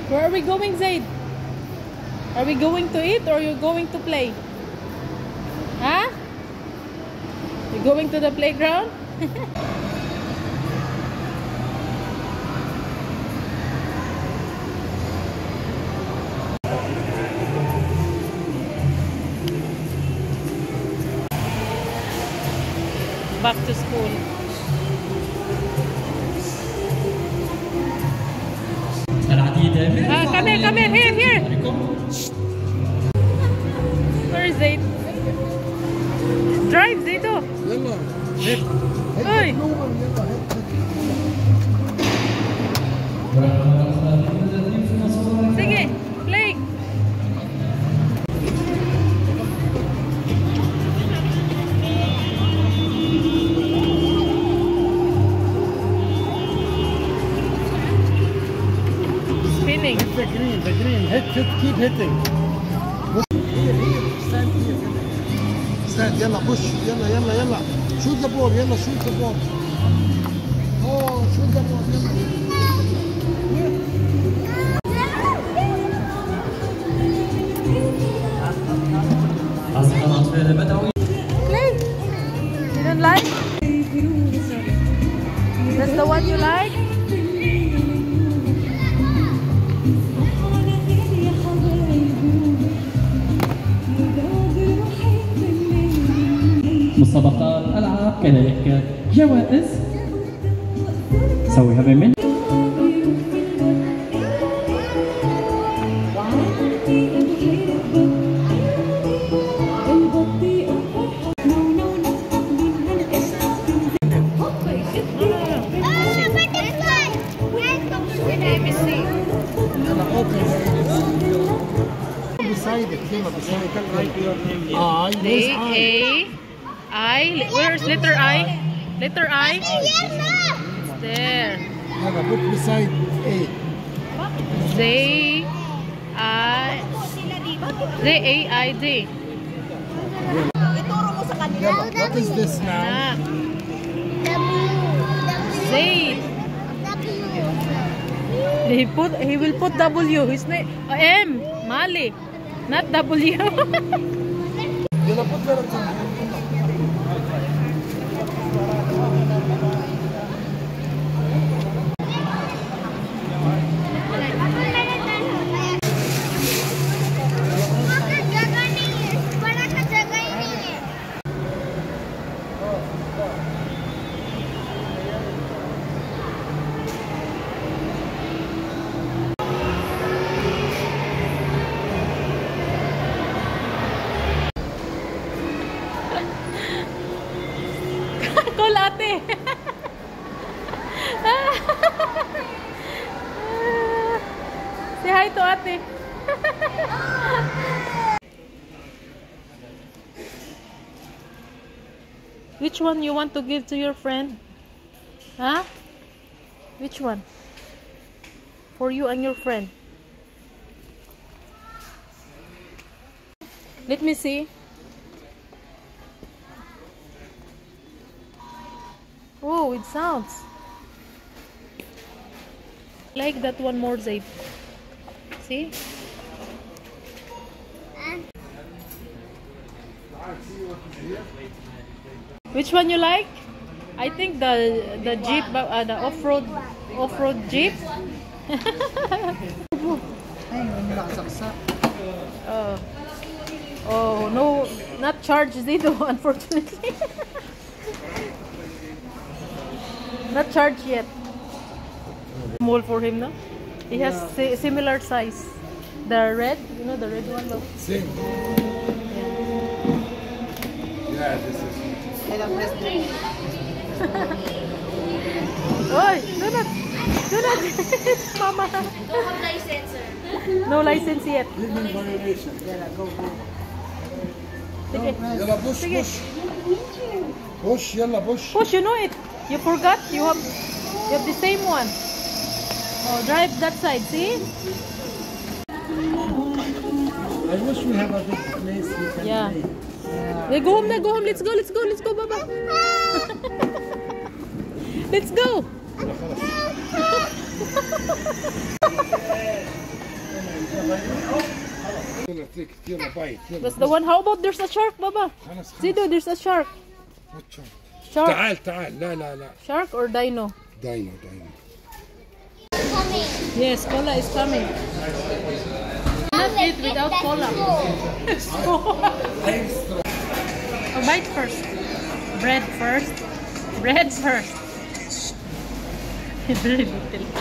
Where are we going, Zaid? Are we going to eat or are you going to play? Huh? You going to the playground? Back to school. Come here, here. Where is Zaid? Drive, Zaido. Oi. Sige, play. Spinning. The green. Hit, keep hitting. Stand here. Stand, yalla, push. Yalla. Shoot the ball, yalla, shoot the ball. Oh, shoot the ball, yalla. Play. You don't like? That's the one you like? مسابقات ألعاب كذلك جوائز سويها بمن Beside it, beside it. I. Where's letter I? Letter I? It's there. Yalla, put beside A. Z-A-I-D. Yalla, what is this now? Zaid. He will put W. His name M. Mali. Not W. Yalla, put that. Call ate. Say hi to ate. Which one you want to give to your friend? Huh? Which one? For you and your friend. Let me see. Oh, it sounds like that one more, Zaid. See? Which one you like? I think the Jeep, the off-road Jeep. Oh no, not charged, Zido, unfortunately. Not charged yet. Small for him, no? He has similar size. The red, you know, the red one. Look. Same. Yeah, this is. Oi, do not. Mama. Don't have license, sir. No license yet. Living violation. Sige. Yalla, push. Push, yalla, push. Push, you know it. You forgot? You have the same one. Oh, drive that side, see? I wish we have a big place we can Yeah. play. Yeah. Go home na, go home. Let's go, Baba. Let's go. يلا take it. يلا بايت. يلا. That's the one. How about there's a shark, Baba? خلاص. Zido, there's a shark. What shark؟ Shark. تعال تعال. لا لا لا. Shark or dino? داينو داينو. Yes, cola is coming. Not eat without cola. Oh, bite first. Bread first. Bread first. Very little.